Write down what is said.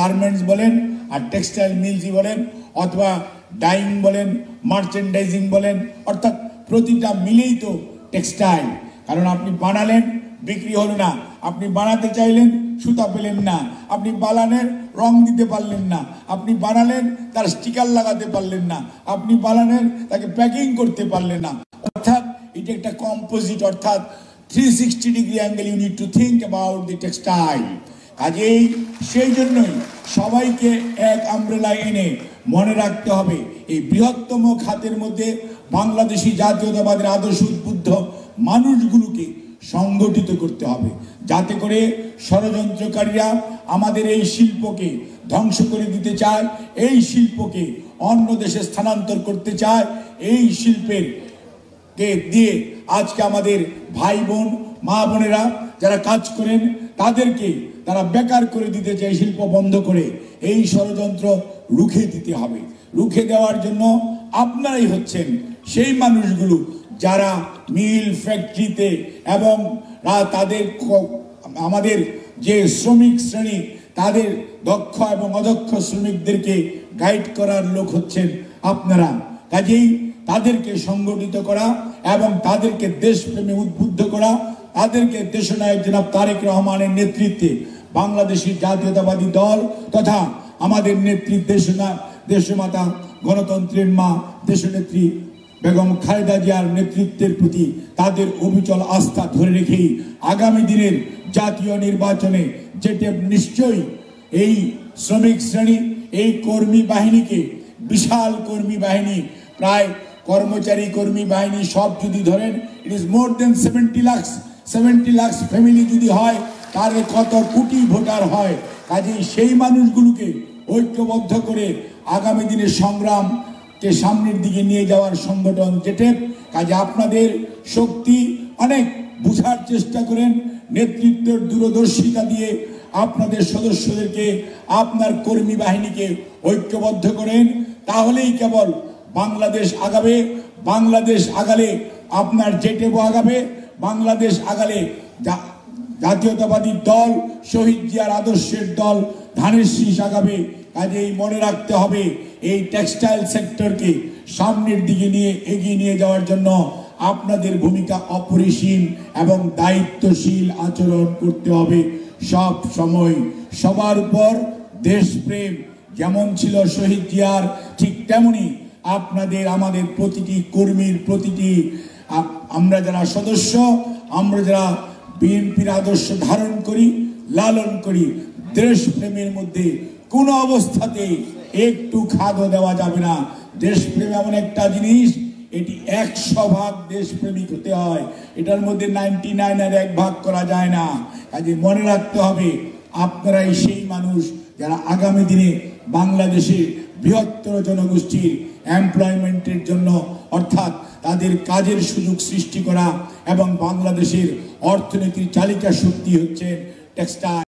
Garments বলেন আর textile মিলসই বলেন অথবা ডাইং বলেন মার্চেন্ডাইজিং বলেন, অর্থাৎ প্রতিটা মিলেই তো টেক্সটাইল। কারণ আপনি বানালেন, বিক্রি হলো না, আপনি বানাতে চাইলেন, সুতা পেলেন না, আপনি বানালেন, রং দিতে পারলেন না, আপনি বানালেন, তার স্টিকার লাগাতে পারলেন না, আপনি বানালেন, তাকে প্যাকিং করতে পারলেন না। অর্থাৎ এটা একটা কম্পোজিট, অর্থাৎ 360 degree angle you need to think about the textile. কাজেই সেই জন্যই সবাইকে এক আমব্রেলায় এনে মনে রাখতে হবে এই বৃহত্তম খাতের মধ্যে বাংলাদেশি জাতীয়তাবাদের আদর্শ উদ্বুদ্ধ মানুষগুলোকে সংগঠিত করতে হবে, যাতে করে ষড়যন্ত্রকারীরা আমাদের এই শিল্পকে ধ্বংস করে দিতে চায়, এই শিল্পকে অন্য দেশে স্থানান্তর করতে চায়, এই শিল্পের কে দিয়ে আজকে আমাদের ভাই বোন মা বোনেরা যারা কাজ করেন তাদেরকে তারা বেকার করে দিতে চায় শিল্প বন্ধ করে। এই ষড়যন্ত্র রুখে দিতে হবে। রুখে দেওয়ার জন্য আপনারাই হচ্ছেন সেই মানুষগুলো যারা মিল ফ্যাক্টরিতে এবং তাদের আমাদের যে শ্রমিক শ্রেণী তাদের দক্ষ এবং অদক্ষ শ্রমিকদেরকে গাইড করার লোক হচ্ছেন আপনারা। কাজেই তাদেরকে সংগঠিত করা এবং তাদেরকে দেশপ্রেমে উদ্বুদ্ধ করা, তাদেরকে দেশনায়ক জনাব তারেক রহমানের নেতৃত্বে বাংলাদেশি জাতীয়তাবাদী দল তথা আমাদের নেত্রী দেশমাতা গণতন্ত্রের মা দেশনেত্রী বেগম খালেদা জিয়ার নেতৃত্বের প্রতি তাদের অবিচল আস্থা ধরে রেখেই আগামী দিনের জাতীয় নির্বাচনে যেটা নিশ্চয়ই এই শ্রমিক শ্রেণী এই কর্মী বাহিনীকে, বিশাল কর্মী বাহিনী, প্রায় কর্মচারী কর্মী বাহিনী সব যদি ধরেন it is more than 70 lakh family যদি হয় তাহলে কত কোটি ভোটার হয়। কাজেই সেই মানুষগুলোকে ঐক্যবদ্ধ করে আগামী দিনের সংগ্রামকে সামনের দিকে নিয়ে যাওয়ার সংগঠন যেটা। কাজে আপনাদের শক্তি অনেক বুঝার চেষ্টা করেন, নেতৃত্বের দূরদর্শিতা দিয়ে আপনাদের সদস্যদেরকে আপনার কর্মী বাহিনীকে ঐক্যবদ্ধ করেন, তাহলেই কেবল বাংলাদেশ আগাবে। বাংলাদেশ আগালে আপনার জেটেবো আগাবে, বাংলাদেশ আগালে জাতীয়তাবাদী দল শহীদ জিয়ার আদর্শের দল ধানের শীষ আগাবে। কাজেই মনে রাখতে হবে এই টেক্সটাইল সেক্টরকে সামনের দিকে নিয়ে এগিয়ে নিয়ে যাওয়ার জন্য আপনাদের ভূমিকা অপরিসীম এবং দায়িত্বশীল আচরণ করতে হবে। সব সময় সবার উপর দেশপ্রেম যেমন ছিল শহীদ জিয়ার, ঠিক তেমনি আপনাদের আমাদের প্রতিটি কর্মীর প্রতিটি আমরা যারা সদস্য, আমরা যারা বিএনপির আদর্শ ধারণ করি লালন করি, দেশপ্রেমের মধ্যে কোনো অবস্থাতেই একটু খাদও দেওয়া যাবে না। দেশপ্রেম এমন একটা জিনিস, এটি 100% দেশপ্রেমিক হতে হয়, এটার মধ্যে 99 আর 1 ভাগ করা যায় না। কাজে মনে রাখতে হবে আপনারাই সেই মানুষ যারা আগামী দিনে বাংলাদেশের বৃহত্তর জনগোষ্ঠীর এমপ্লয়মেন্টের জন্য অর্থাৎ তাদের কাজের সুযোগ সৃষ্টি করা এবং বাংলাদেশের অর্থনীতির চালিকা শক্তি হচ্ছে টেক্সটাইল।